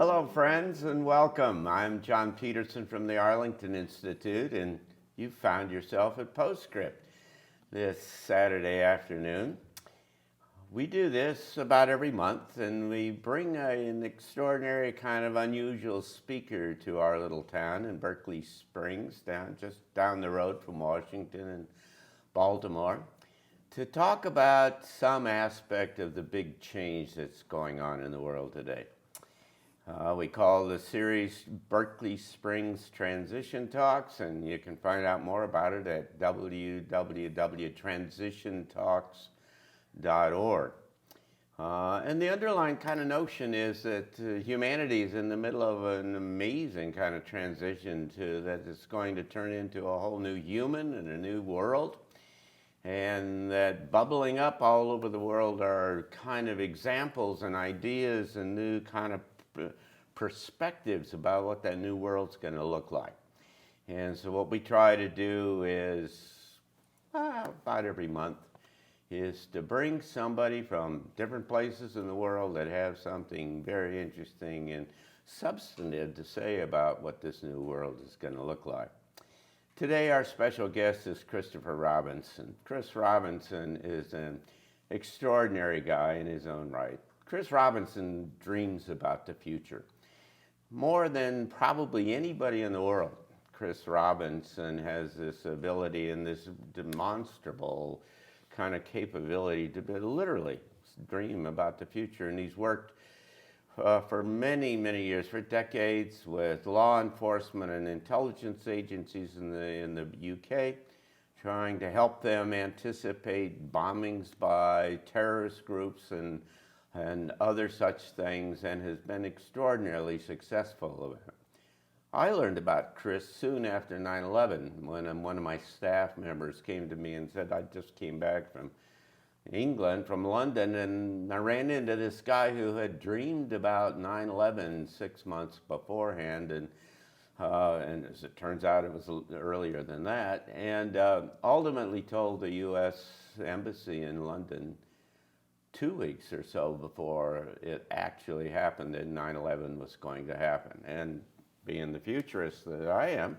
Hello, friends, and welcome. I'm John Petersen from the Arlington Institute, and you've found yourself at Postscript this Saturday afternoon. We do this about every month, and we bring an extraordinary kind of unusual speaker to our little town in Berkeley Springs, just down the road from Washington and Baltimore, to talk about some aspect of the big change that's going on in the world today. We call the series Berkeley Springs Transition Talks, and you can find out more about it at www.transitiontalks.org. And the underlying kind of notion is that humanity is in the middle of an amazing kind of transition that it's going to turn into a whole new human and a new world. And that bubbling up all over the world are kind of examples and ideas and new kind of perspectives about what that new world's going to look like. And so what we try to do is, about every month, is to bring somebody from different places in the world that have something very interesting and substantive to say about what this new world is going to look like. Today our special guest is Christopher Robinson. Chris Robinson is an extraordinary guy in his own right. Chris Robinson dreams about the future. More than probably anybody in the world, Chris Robinson has this ability and this demonstrable kind of capability to literally dream about the future. And he's worked for many, many years, for decades, with law enforcement and intelligence agencies in the UK, trying to help them anticipate bombings by terrorist groups and other such things, and has been extraordinarily successful. I learned about Chris soon after 9/11 when one of my staff members came to me and said, I just came back from England, from London, and I ran into this guy who had dreamed about 9/11 6 months beforehand, and as it turns out, it was earlier than that, and ultimately told the U.S. Embassy in London 2 weeks or so before it actually happened that 9/11 was going to happen. And being the futurist that I am,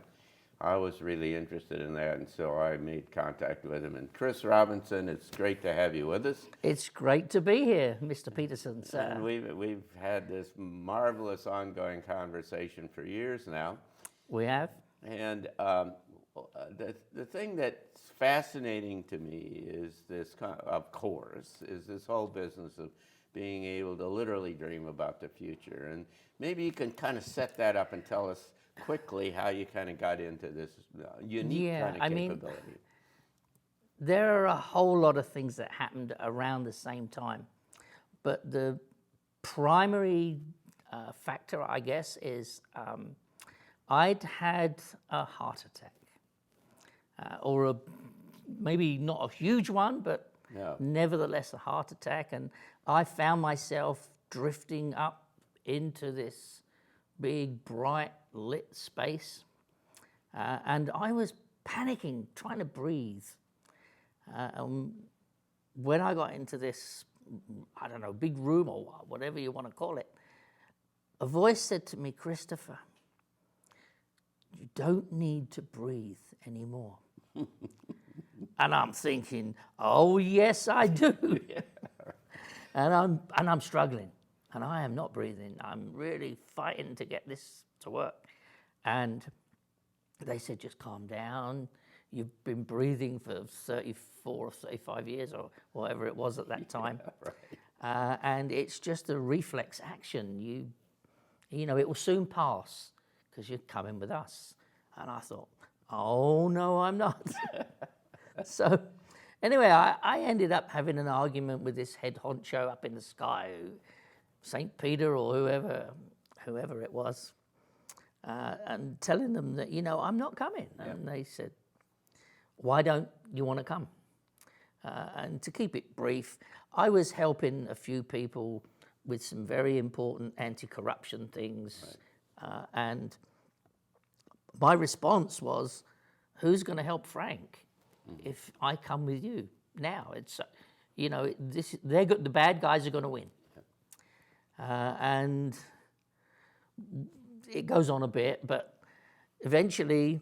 I was really interested in that, and so I made contact with him. And Chris Robinson, it's great to have you with us. It's great to be here, Mr. Petersen. And we've had this marvelous ongoing conversation for years now. We have. And the thing that's fascinating to me is this, of course, is this whole business of being able to literally dream about the future. And maybe you can kind of set that up and tell us quickly how you kind of got into this unique kind of capability. There are a whole lot of things that happened around the same time, but the primary factor, I guess, is I'd had a heart attack, or maybe not a huge one, but nevertheless a heart attack, and I found myself drifting up into this big, bright, lit space, and I was panicking, trying to breathe. When I got into this, I don't know, big room or whatever you want to call it, a voice said to me, Christopher, you don't need to breathe anymore. And I'm thinking, oh yes, I do. And I'm struggling, and I am not breathing. I'm really fighting to get this to work. And they said, just calm down. You've been breathing for 34 or 35 years or whatever it was at that time. Right. And it's just a reflex action. You know, it will soon pass because you're coming with us. And I thought, oh no, I'm not. So anyway, I ended up having an argument with this head honcho up in the sky, St. Peter or whoever it was, and telling them that, I'm not coming. Yeah. And they said, why don't you want to come? And to keep it brief, I was helping a few people with some very important anti-corruption things. Right. And my response was, who's going to help Frank if I come with you now? It's, the bad guys are going to win. And it goes on a bit, but eventually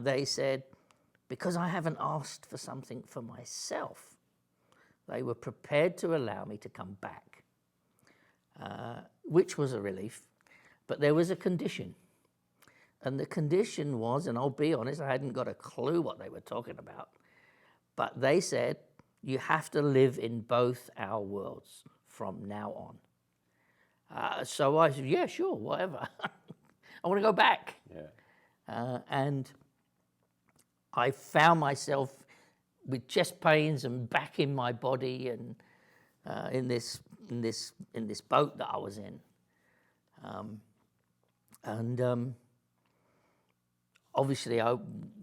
they said, because I haven't asked for something for myself, they were prepared to allow me to come back, which was a relief. But there was a condition. And the condition was, and I'll be honest, I hadn't got a clue what they were talking about, but they said, you have to live in both our worlds from now on. So I said, yeah, sure, whatever. I want to go back. Yeah. And I found myself with chest pains and back in my body, and in this boat that I was in. Obviously, I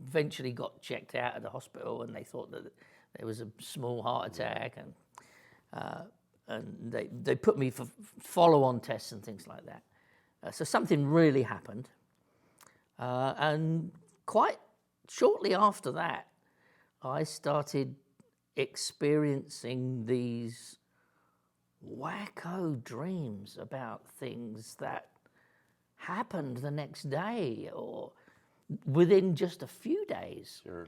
eventually got checked out of the hospital, and they thought that there was a small heart attack, and they put me for follow-on tests and things like that. So something really happened, and quite shortly after that, I started experiencing these wacko dreams about things that happened the next day or within just a few days. Sure.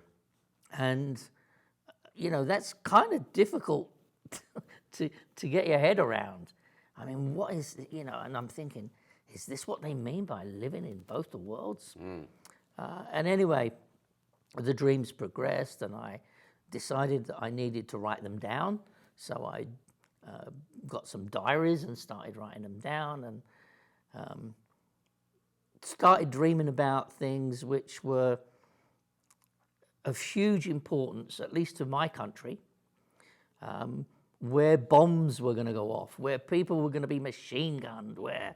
And, that's kind of difficult to get your head around. I mean, what is, and I'm thinking, is this what they mean by living in both the worlds? And anyway, the dreams progressed, and I decided that I needed to write them down. So I got some diaries and started writing them down, and started dreaming about things which were of huge importance, at least to my country, where bombs were going to go off, where people were going to be machine gunned, where,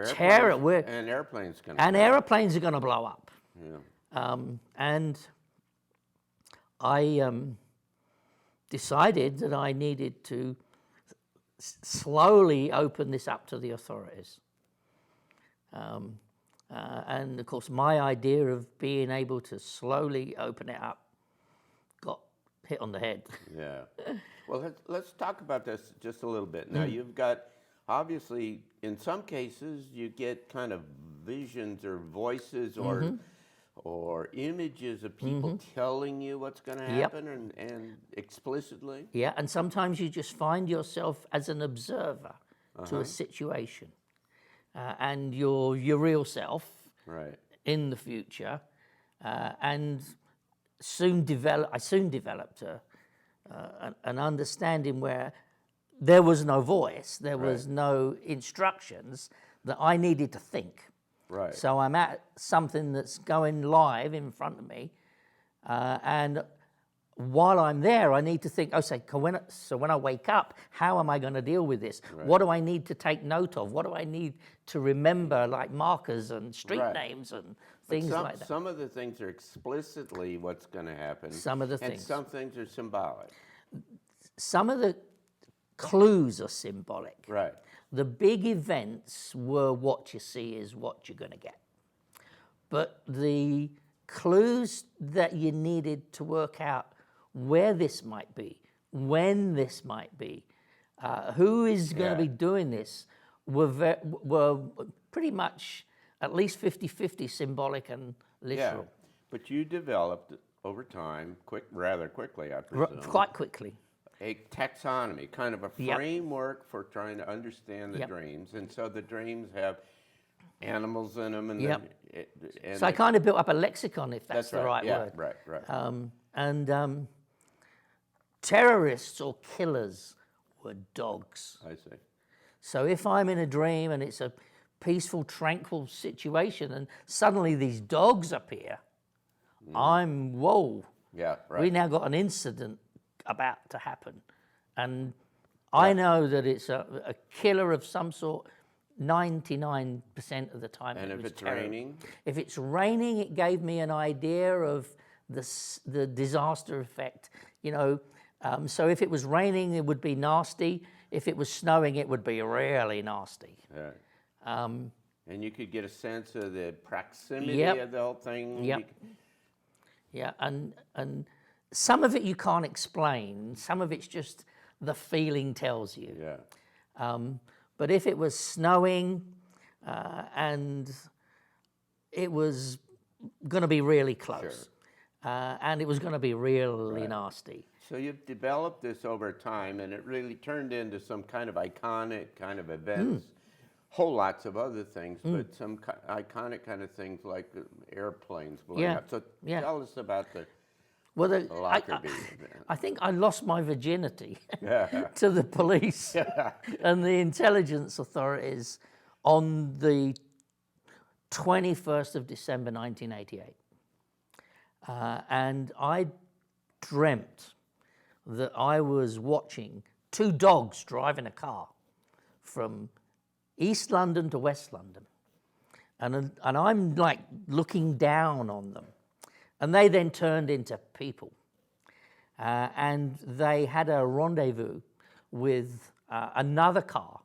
terror, and airplanes can. And airplanes are going to blow up. Yeah. And I decided that I needed to slowly open this up to the authorities. And of course, my idea of being able to slowly open it up got hit on the head. Yeah. Well, let's talk about this just a little bit. Now, you've got, obviously, in some cases, you get kind of visions or voices or images of people telling you what's going to happen and explicitly. Yeah, and sometimes you just find yourself as an observer to a situation. And your real self in the future, and I soon developed an understanding where there was no voice, there was no instructions, that I needed to think. Right. So I'm at something that's going live in front of me, and while I'm there, I need to think, so when I wake up, how am I going to deal with this? Right. What do I need to take note of? What do I need to remember, like markers and street names and things like that? Some of the things are explicitly what's going to happen. Some of the things. And some things are symbolic. Some of the clues are symbolic. Right. The big events were what you see is what you're going to get. But the clues that you needed to work out where this might be, when this might be, who is going to be doing this, were pretty much at least 50-50 symbolic and literal. Yeah, but you developed over time, rather quickly, I presume. Quite quickly. A taxonomy, kind of a framework for trying to understand the dreams. And so the dreams have animals in them. And so I kind of built up a lexicon, if that's the right word. Right. Terrorists or killers were dogs. I see. So if I'm in a dream and it's a peaceful, tranquil situation and suddenly these dogs appear, whoa. Yeah, right. We now got an incident about to happen. And I know that it's a killer of some sort 99% of the time. And if it's raining? If it's raining, it gave me an idea of the disaster effect. So if it was raining, it would be nasty. If it was snowing, it would be really nasty. Right. And you could get a sense of the proximity of the whole thing. Yep. Yeah, and some of it you can't explain. Some of it's just the feeling tells you. Yeah. But if it was snowing, and it was going to be really close, and it was going to be really nasty. So you've developed this over time, and it really turned into some kind of iconic kind of events. Whole lots of other things, but some iconic kind of things like airplanes blowing up. So tell us about the Lockerbie event. I think I lost my virginity to the police and the intelligence authorities on the 21st of December 1988. And I dreamt that I was watching two dogs driving a car from East London to West London. And I'm like looking down on them. And they then turned into people. And they had a rendezvous with another car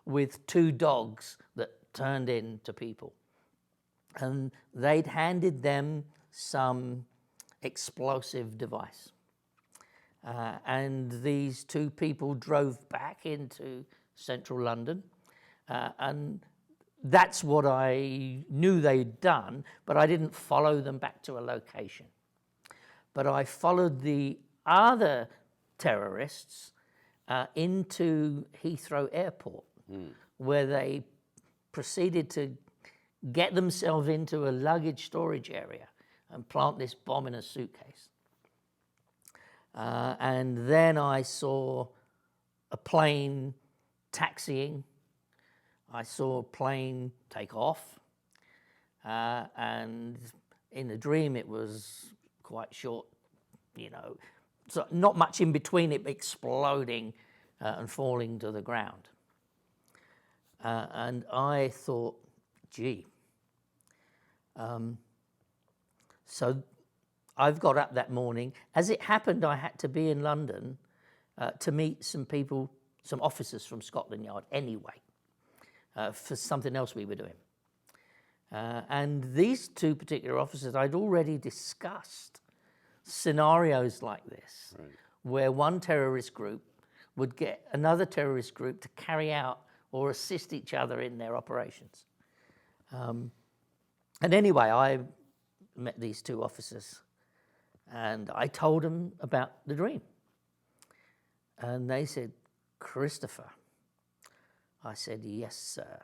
with two dogs that turned into people. And they'd handed them some explosive device. And these two people drove back into central London. And that's what I knew they'd done, but I didn't follow them back to a location. But I followed the other terrorists into Heathrow Airport, where they proceeded to get themselves into a luggage storage area and plant this bomb in a suitcase. And then I saw a plane taxiing. I saw a plane take off, and in the dream it was quite short, so not much in between it exploding and falling to the ground. And I thought, gee. So I've got up that morning. As it happened, I had to be in London to meet some people, some officers from Scotland Yard anyway. For something else we were doing. And these two particular officers, I'd already discussed scenarios like this, where one terrorist group would get another terrorist group to carry out or assist each other in their operations. And anyway, I met these two officers, and I told them about the dream. And they said, "Christopher." I said, "Yes, sir."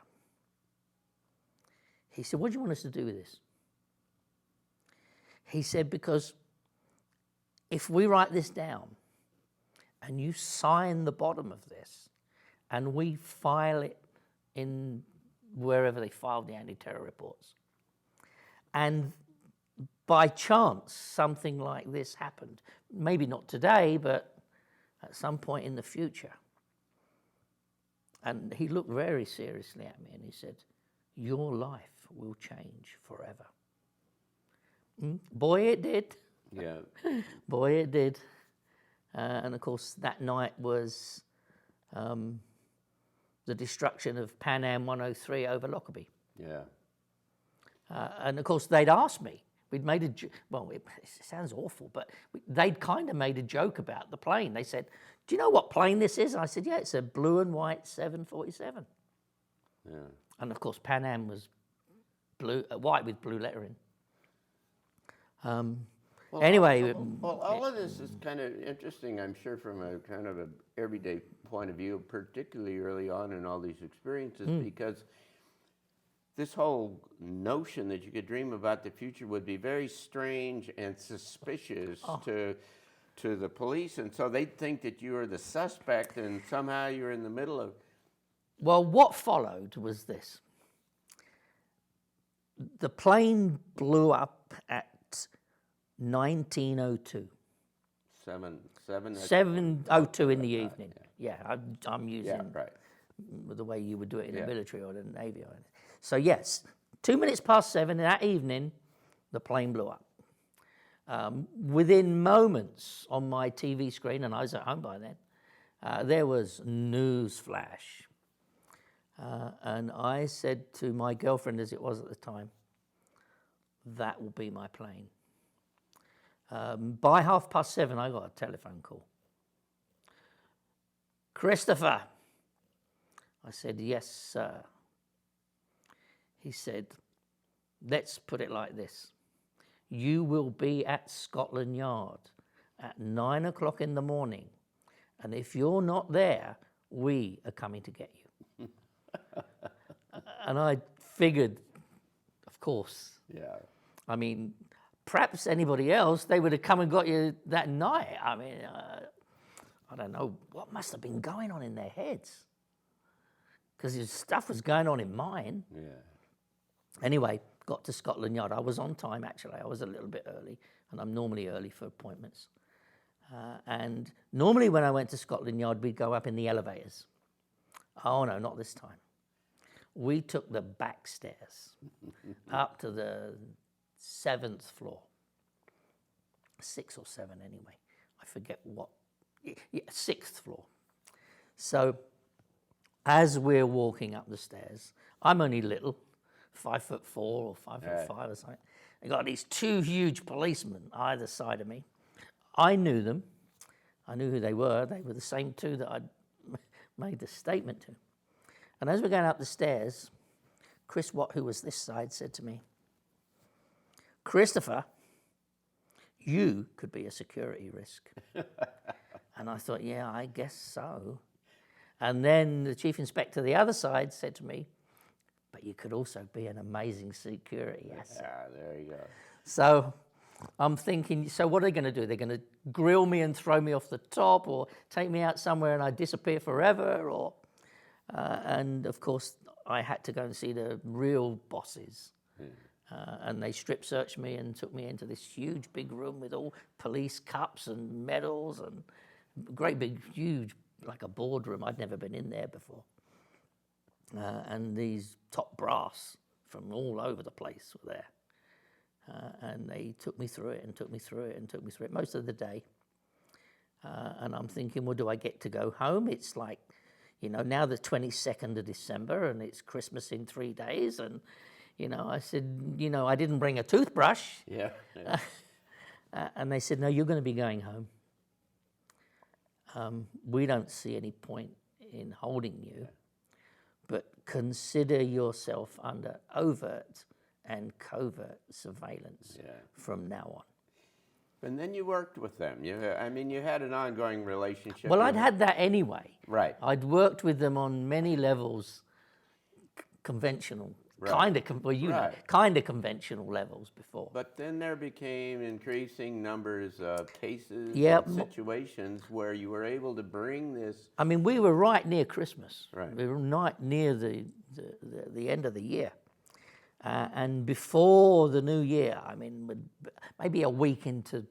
He said, "What do you want us to do with this?" He said, "Because if we write this down and you sign the bottom of this and we file it in wherever they filed the anti-terror reports, and by chance something like this happened, maybe not today, but at some point in the future." And he looked very seriously at me and he said, "Your life will change forever." Boy, it did. Yeah. Boy, it did. And of course, that night was the destruction of Pan Am 103 over Lockerbie. Yeah. And of course, they'd asked me. We'd made it sounds awful, but they'd kind of made a joke about the plane. They said, "Do you know what plane this is?" And I said, "Yeah, it's a blue and white 747. Yeah. And of course, Pan Am was white with blue lettering. Anyway. Well, all of this is kind of interesting, I'm sure, from a kind of an everyday point of view, particularly early on in all these experiences, because this whole notion that you could dream about the future would be very strange and suspicious to the police, and so they'd think that you were the suspect and somehow you're in the middle of... Well, what followed was this. The plane blew up at 1902. 7:02 in the evening. Yeah, I'm using the way you would do it in the military or the Navy. So yes, 2 minutes past 7 that evening, the plane blew up. Within moments on my TV screen, and I was at home by then, there was news flash. And I said to my girlfriend, as it was at the time, "That will be my plane." By 7:30, I got a telephone call. "Christopher." I said, "Yes, sir." he said, let's put it like this. You will be at Scotland Yard at 9 o'clock in the morning. And if you're not there, we are coming to get you. And I figured, of course. Yeah. I mean, perhaps anybody else, they would have come and got you that night. I mean, I don't know what must have been going on in their heads. Because stuff was going on in mine. Yeah. Anyway, got to Scotland Yard. I was on time, actually. I was a little bit early, and I'm normally early for appointments. And normally when I went to Scotland Yard, we'd go up in the elevators. Oh, no, not this time. We took the back stairs up to the 7th floor. 6 or 7 anyway. I forget what. Yeah, 6th floor. So as we're walking up the stairs, I'm only little, 5'4" or 5'5" or something. I got these 2 huge policemen either side of me. I knew them. I knew who they were. They were the same 2 that I'd made the statement to. And as we're going up the stairs, Chris Watt, who was this side, said to me, Christopher, you could be a security risk. And I thought, yeah, I guess so. And then the chief inspector, the other side, said to me, but you could also be an amazing security asset. Yeah, there you go. So I'm thinking, so what are they going to do? They're going to grill me and throw me off the top, or take me out somewhere and I disappear forever? Or and of course, I had to go and see the real bosses. And they strip searched me and took me into this huge big room with all police cups and medals and great big, huge, like a boardroom. I'd never been in there before. And these top brass from all over the place were there. And they took me through it and took me through it and took me through it most of the day. And I'm thinking, well, do I get to go home? It's like, you know, now the 22nd of December and it's Christmas in 3 days. And, you know, I said, you know, I didn't bring a toothbrush. Yeah. And they said, no, you're going to be going home. We don't see any point in holding you, but consider yourself under overt and covert surveillance from now on. And then you worked with them. You had an ongoing relationship. Well, I'd had that anyway. Right. I'd worked with them on many levels, conventional, kind of conventional levels before. But then there became increasing numbers of cases Yep. and situations where you were able to bring this. I mean, we were right near Christmas. Right. We were right near the end of the year. And before the new year, I mean, maybe a week into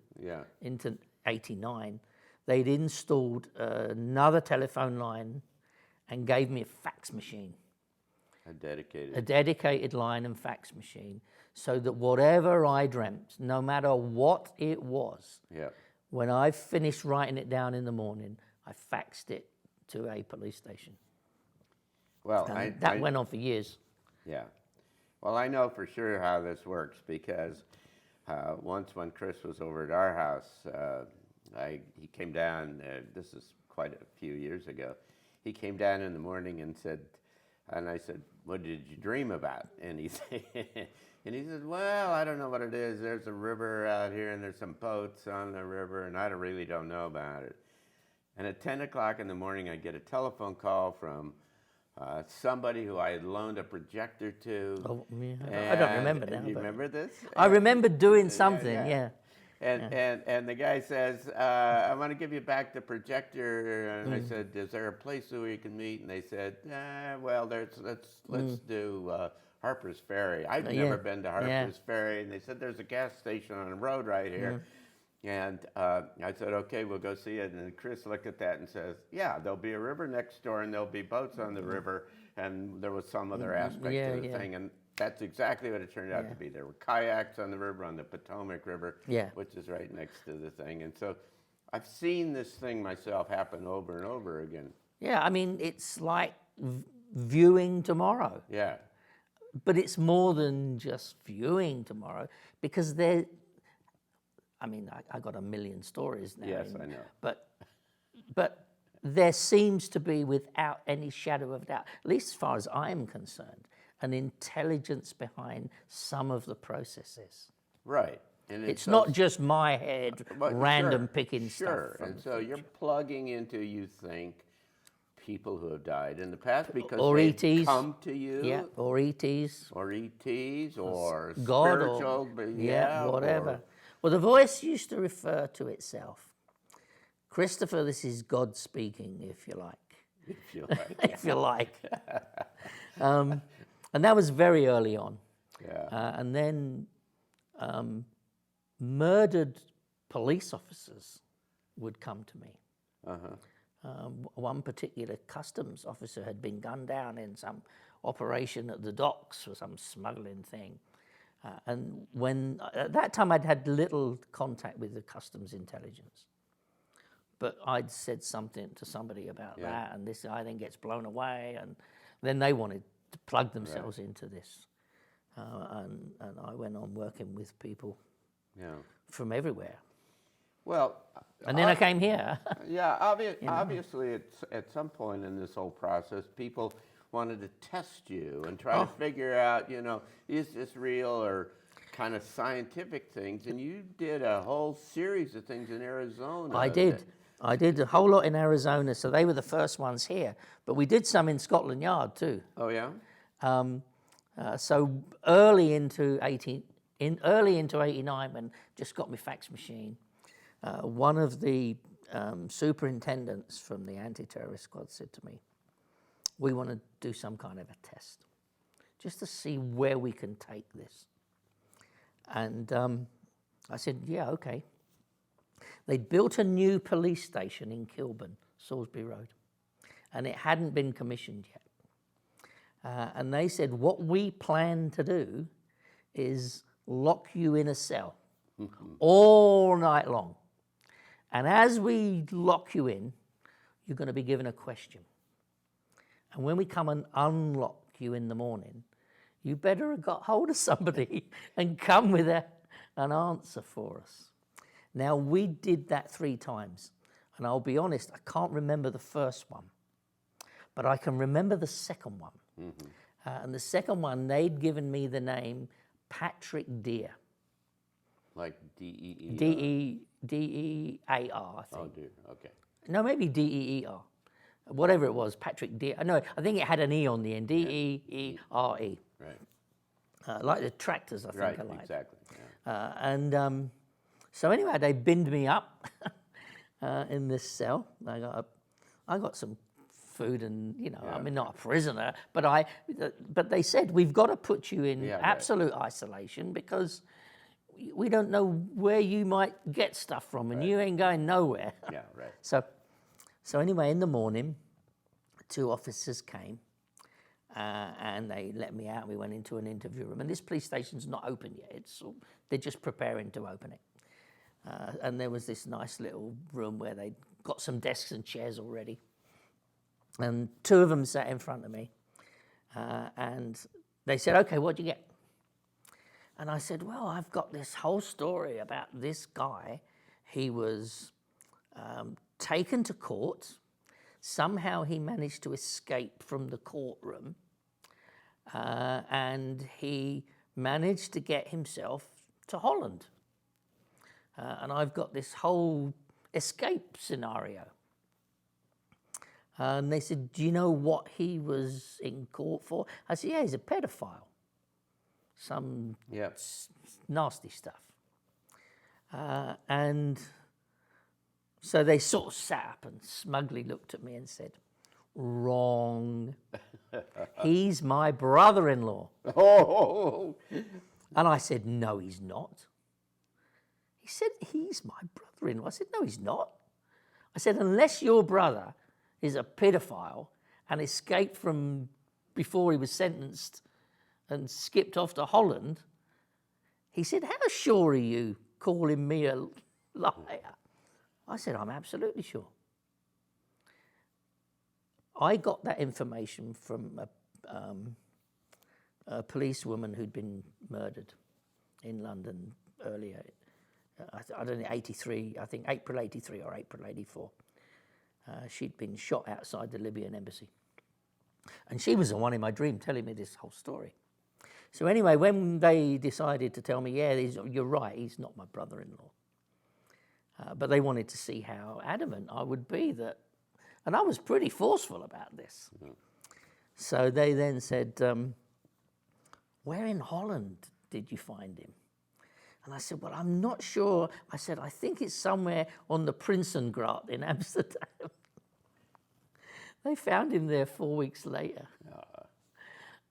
89, they'd installed another telephone line and gave me a fax machine. A dedicated line and fax machine, so that whatever I dreamt, no matter what it was, when I finished writing it down in the morning, I faxed it to a police station. Well, that went on for years. Yeah. Well, I know for sure how this works because once when Chris was over at our house, he came down, this is quite a few years ago, he came down in the morning and said, and I said, what did you dream about? And he said, well, I don't know what it is. There's a river out here and there's some boats on the river and I really don't know about it. And at 10 o'clock in the morning, I get a telephone call from somebody who I had loaned a projector to. Oh, yeah. I don't remember now. You remember this? I remember doing something, yeah. And the guy says, I want to give you back the projector. And I said, is there a place where we can meet? And they said, well, let's do Harper's Ferry. I've never been to Harper's Ferry. And they said, there's a gas station on the road right here. And I said, okay, we'll go see it. And Chris looked at that and says, yeah, there'll be a river next door and there'll be boats on the river. And there was some other aspect to the thing. And that's exactly what it turned out to be. There were kayaks on the river, on the Potomac River, which is right next to the thing. And so I've seen this thing myself happen over and over again. Yeah, I mean, it's like viewing tomorrow. Yeah. But it's more than just viewing tomorrow because I got a million stories now. Yes, I know. But there seems to be, without any shadow of doubt, at least as far as I'm concerned, an intelligence behind some of the processes. Right. And It's not just my head but random sure, picking sure. stuff from And the so you're future. plugging into, you think, people who have died in the past because Or they ETs. come to you. Yeah, or ETs. Or ETs, or God, spiritual, or whatever. or Well, the voice used to refer to itself. Christopher, this is God speaking, if you like. if you like. If you like. And that was very early on. Yeah. And then murdered police officers would come to me. One particular customs officer had been gunned down in some operation at the docks for some smuggling thing. And when at that time I'd had little contact with the customs intelligence, but I'd said something to somebody about that, and this guy then gets blown away, and then they wanted to plug themselves into this, and I went on working with people from everywhere. Well, And then I came here. yeah, obviously at some point in this whole process, people wanted to test you and try to figure out, is this real, or kind of scientific things. And you did a whole series of things in Arizona. I did a whole lot in Arizona, so they were the first ones here. But we did some in Scotland Yard too. Oh, yeah? So early into 89, when just got my fax machine, one of the superintendents from the anti-terrorist squad said to me, "We want to do some kind of a test, just to see where we can take this." And I said, "Yeah, okay." They'd built a new police station in Kilburn, Salisbury Road, and it hadn't been commissioned yet. And they said, "What we plan to do is lock you in a cell all night long. And as we lock you in, you're going to be given a question. And when we come and unlock you in the morning, you better have got hold of somebody and come with an answer for us." Now, we did that 3 times. And I'll be honest, I can't remember the first one, but I can remember the second one. And the second one, they'd given me the name Patrick Deer. Like D-E-E? D-E-A-R, I think. Oh, dear. Okay. No, maybe D-E-E-R. Whatever it was, Patrick Deer. No, I think it had an E on the end. D-E-E-R-E. Right. Like the tractors, I think Right, I like. exactly. Yeah. So anyway, they binned me up in this cell. I got some food and, I mean, not a prisoner, but they said, "We've got to put you in absolute isolation because we don't know where you might get stuff from, and you ain't going nowhere." Yeah, right. So anyway, in the morning, 2 officers came and they let me out. We went into an interview room, and this police station's not open yet. They're just preparing to open it. And there was this nice little room where they'd got some desks and chairs already. And 2 of them sat in front of me. And they said, "Okay, what'd you get?" And I said, "Well, I've got this whole story about this guy. He was taken to court. Somehow he managed to escape from the courtroom. And he managed to get himself to Holland. And I've got this whole escape scenario." And they said, "Do you know what he was in court for?" I said, "Yeah, he's a pedophile. Some nasty stuff." And so they sort of sat up and smugly looked at me and said, "Wrong. He's my brother-in-law." Oh! And I said, "No, he's not." He said, "He's my brother-in-law." I said, "No, he's not." I said, "Unless your brother is a pedophile and escaped from before he was sentenced and skipped off to Holland." He said, "How sure are you calling me a liar?" I said, "I'm absolutely sure." I got that information from a policewoman who'd been murdered in London earlier. I don't know, 83, I think April 83 or April 84. She'd been shot outside the Libyan embassy. And she was the one in my dream telling me this whole story. So anyway, when they decided to tell me, yeah, you're right, he's not my brother-in-law. But they wanted to see how adamant I would be that, and I was pretty forceful about this. Mm-hmm. So they then said, where in Holland did you find him? And I said, well, I'm not sure. I said, I think it's somewhere on the Prinsengracht in Amsterdam. They found him there 4 weeks later.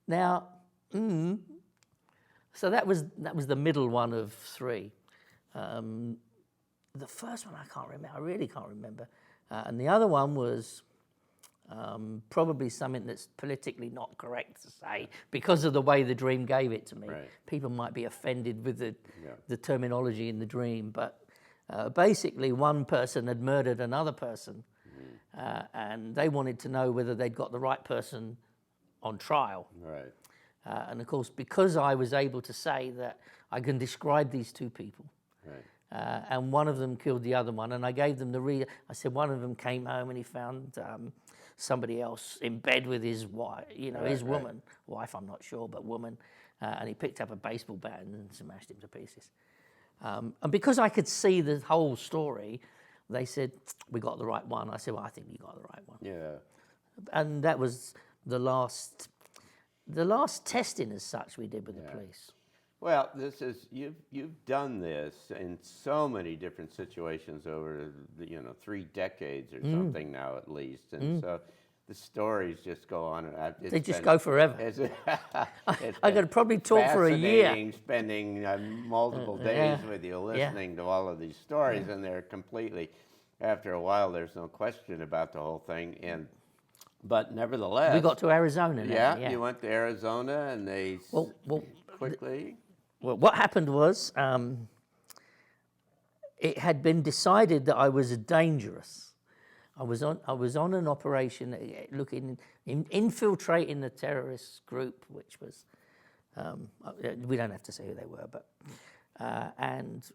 Now, so that was the middle one of three. The first one I can't remember. I really can't remember. And the other one was probably something that's politically not correct to say because of the way the dream gave it to me. Right. People might be offended with the terminology in the dream, but basically one person had murdered another person, and they wanted to know whether they'd got the right person on trial. Right. And of course, because I was able to say that I can describe these two people, right. And one of them killed the other one, and I gave them the I said one of them came home and he found somebody else in bed with his wife, his woman, wife I'm not sure, but woman, and he picked up a baseball bat and smashed him to pieces. And because I could see the whole story, they said, we got the right one. I said, well, I think you got the right one. Yeah. And that was the last testing as such we did with the police. Well, this is you've done this in so many different situations over 3 decades or something now at least, and so the stories just go on. They just go forever. I could probably talk for a year. Spending multiple days with you listening to all of these stories, and they're completely. After a while, there's no question about the whole thing, but nevertheless, we got to Arizona. Now, you went to Arizona, and they quickly. Well, what happened was it had been decided that I was dangerous. I was on an operation infiltrating the terrorist group, which was we don't have to say who they were, but and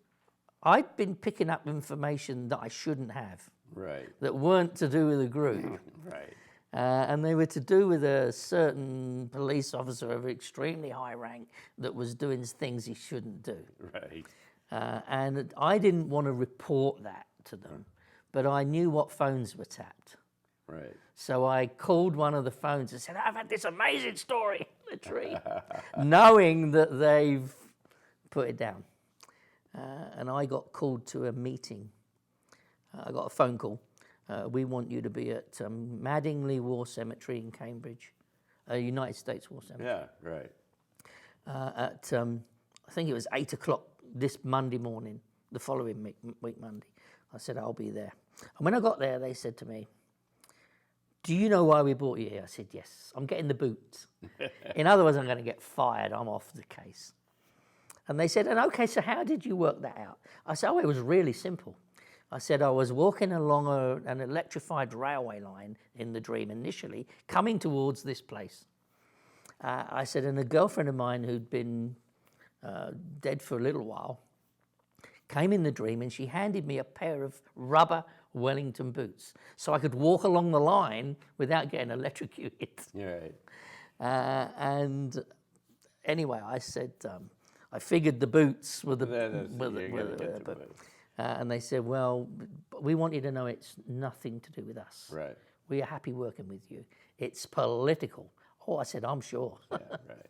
I'd been picking up information that I shouldn't have, right? That weren't to do with the group, right? And they were to do with a certain police officer of extremely high rank that was doing things he shouldn't do. Right. And I didn't want to report that to them, but I knew what phones were tapped. Right. So I called one of the phones and said, I've had this amazing story in the tree, knowing that they've put it down. And I got called to a meeting. I got a phone call. We want you to be at Madingley War Cemetery in Cambridge, United States War Cemetery. Yeah, right. At I think it was 8 o'clock this Monday morning, the following week Monday. I said, I'll be there. And when I got there, they said to me, do you know why we brought you here? I said, yes, I'm getting the boots. In other words, I'm going to get fired. I'm off the case. And they said, and okay, so how did you work that out? I said, oh, it was really simple. I said I was walking along an electrified railway line in the dream initially, coming towards this place. I said, and a girlfriend of mine who'd been dead for a little while came in the dream, and she handed me a pair of rubber Wellington boots so I could walk along the line without getting electrocuted. Right. And anyway, I said, I figured the boots were and they said, well, we want you to know it's nothing to do with us. Right. We are happy working with you. It's political. Oh, I said, I'm sure. Yeah, right.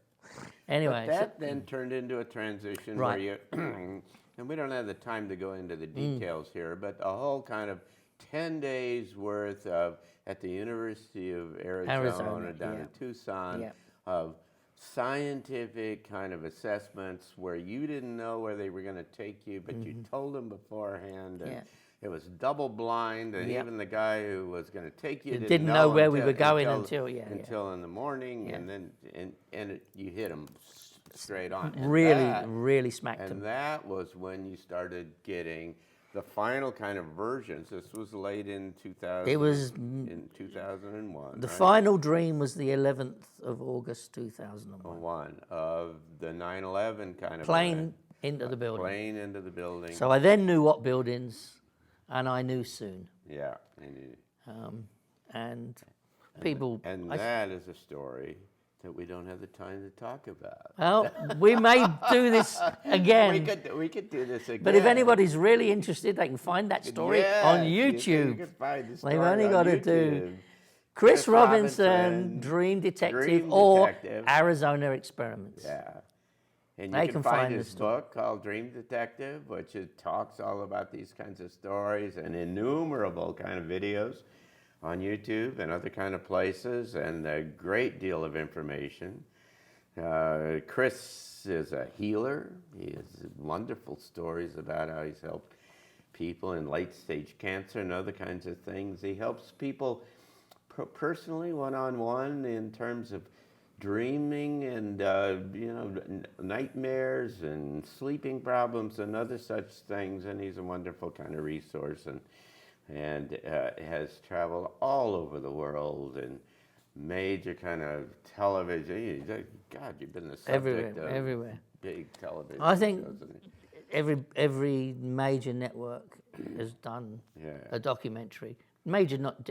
Anyway. But that then turned into a transition where you, and we don't have the time to go into the details here, but a whole kind of 10 days worth of, at the University of Arizona down in Tucson, of scientific kind of assessments where you didn't know where they were going to take you, but you told them beforehand, and it was double blind, and even the guy who was going to take you didn't know where we were going until in the morning, and then you hit them straight on. And really smacked them. And that was when you started getting the final kind of versions. This was late in 2000. It was in 2001. The final dream was the 11th of August 2001. Of the 9/11 kind of plane into the building. Plane into the building. So I then knew what buildings, and I knew soon. Yeah, I knew. And people. And that is a story that we don't have the time to talk about. Well, we may do this again. We could do this again. But if anybody's really interested, they can find that story on YouTube. You can find the story They've only on got to YouTube. do Chris Robinson, Dream Detective, or Arizona Experiments. Yeah. And They you can find his book called Dream Detective, which it talks all about these kinds of stories and innumerable kind of videos on YouTube and other kind of places, and a great deal of information. Chris is a healer. He has wonderful stories about how he's helped people in late-stage cancer and other kinds of things. He helps people personally, one-on-one, in terms of dreaming and nightmares and sleeping problems and other such things. And he's a wonderful kind of resource, and has traveled all over the world and major kind of television. God, you've been the subject of everywhere. Big television. I think shows. every major network has done a documentary. Major, not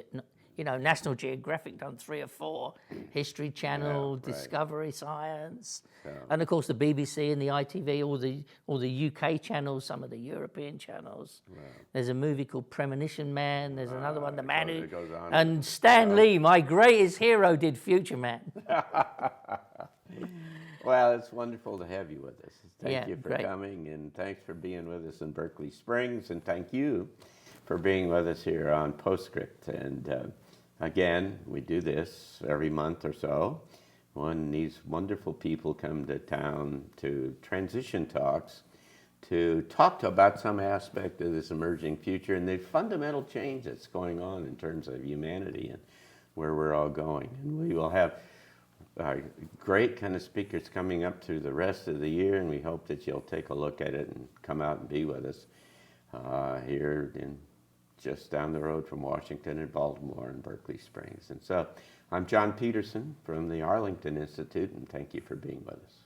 National Geographic done 3 or 4, History Channel, Discovery Science, and of course the BBC and the ITV, all the UK channels, some of the European channels. Wow. There's a movie called Premonition Man. There's another one, The Man Who, goes on. And Stan Lee, my greatest hero, did Future Man. Well, it's wonderful to have you with us. Thank you for great. coming, and thanks for being with us in Berkeley Springs, and thank you for being with us here on Postscript. And again, we do this every month or so when these wonderful people come to town to transition talks to talk about some aspect of this emerging future and the fundamental change that's going on in terms of humanity and where we're all going. And we will have great kind of speakers coming up through the rest of the year, and we hope that you'll take a look at it and come out and be with us here just down the road from Washington and Baltimore and Berkeley Springs. And so I'm John Petersen from the Arlington Institute, and thank you for being with us.